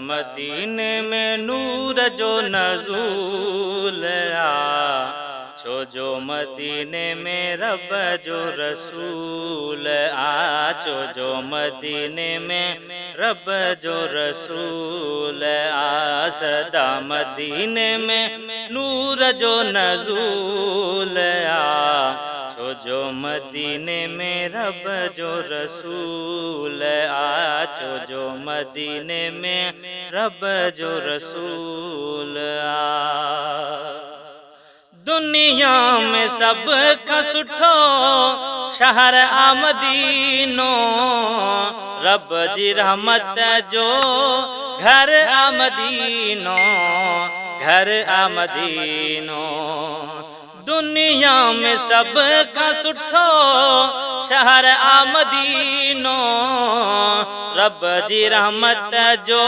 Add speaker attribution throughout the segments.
Speaker 1: मदीने में नूर जो नज़ूल आ, छो जो मदीने में रब जो रसूल आ, छो जो मदीने में रब जो रसूल आ, सदा मदीने में नूर जो नज़ूल आ, छो जो मदीने में रब जो रसूल आ, छो जो मदीने में रब जो रसूल आ। दुनिया में सब का सुठो शहर आ मदीनो, रब जी रहमत जो घर आ मदीनो, घर आ मदीनो। दुनिया में सब का सुठो शहर आ मदीनो, रब जी रहमत जो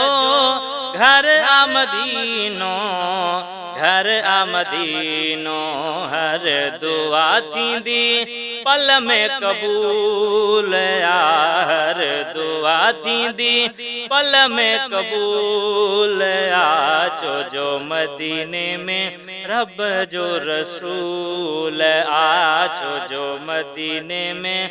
Speaker 1: घर आ मदीनो, घर आ मदीनो। हर दुआ थींदी पल में कबूल आ, हर दुआ थींदी पल में कबूल आ, छो जो मदीने में रब जो रसूल आ, छो जो मदीने में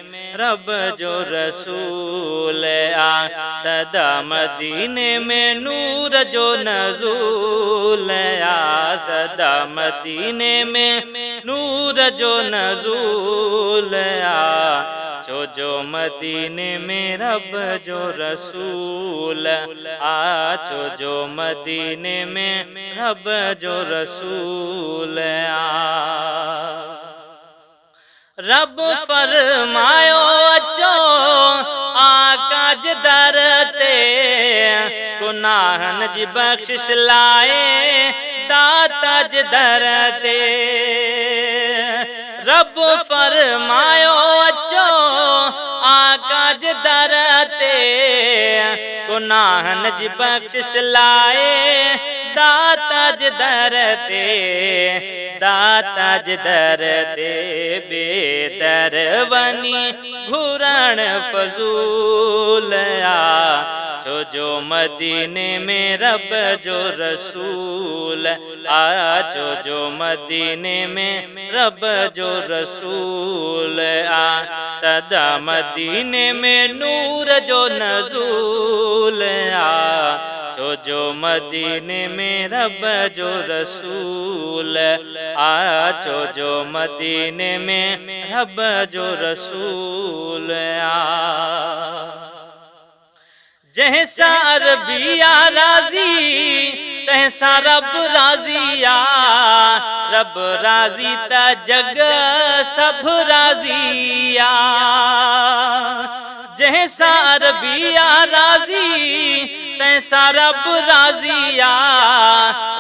Speaker 1: रब जो रसूल आ, सदा मदीने में नूर जो नज़ूल आ, सदा मदीने में नूर जो नज़ूल आ, छो जो मदीने में रब जो रसूल आ, छो जो मदीने में रब जो रसूल आ। रब फरमायो अचो आका जे दर ते, गुनाहन जी बख्शिश लाए दाता जे दर ते। रब फरमायो अचो आका जे दर ते, गुनाहन जी बख्शिश लाए दाता जे दर ते, दाता जे दर ते। बेदर बनी घुरण फजूल आ, छो जो मदीने में रब जो रसूल आ, छो जो मदीने में रब जो रसूल आ, सदा मदीने में नूर जो नज़ूल आ, छो जो मदीने में रब जो रसूल आ, छो जो मदीने में रब जो रसूल आ। जैसा अरबिया राजी तैसा रब राजी आ, रब राजी ता जग सब राजी आ। जैसा अरबिया राजी तैसा रब राजी आ,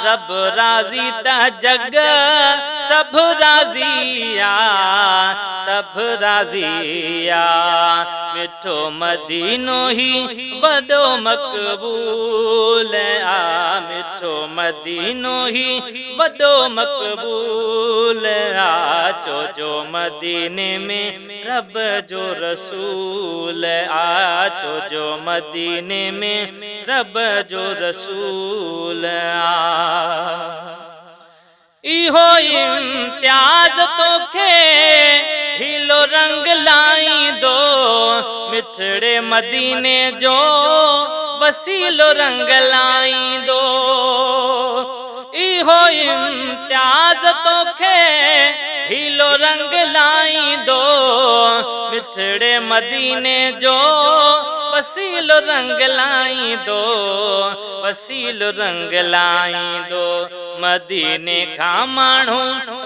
Speaker 1: रब राजी ता जग सब राजी आ, सब राजी आ। मिठो मदीनो ही वडो मकबूल आ, मिठो मदीनो ही वडो मकबूल आ, छो जो मदीने में रब जो रसूल आ, छो जो मदीने में रब जो रसूल आ। इहो इम्तियाज तोखे हिलो रंग लाई दो, मिठड़े मदीने जो वसीलो रंग लाई दो। इहो इम्तियाज तोखे हिलो रंग लाई दो, मिठड़े मदीने जो वसीलो रंग लाई दो, वसीलो रंग लाई दो। मदीने का माण्हू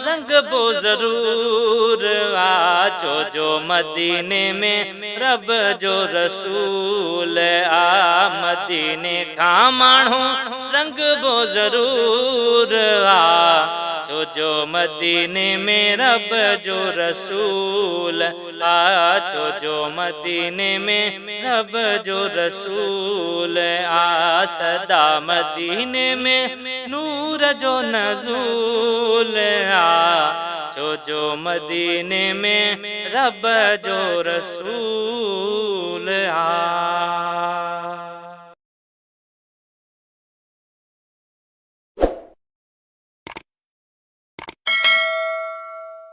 Speaker 1: रंग बो जरूर आ, छो जो मदीने में रब जो रसूल आ, मदीने का माण्हू रंग बो जरूर आ, छो जो मदीने में रब जो रसूल आ, छो जो मदीने में रब जो रसूल आ, सदा मदीने में नूर जो नज़ूल आ, छो जो मदीने में रब जो रसूल आ।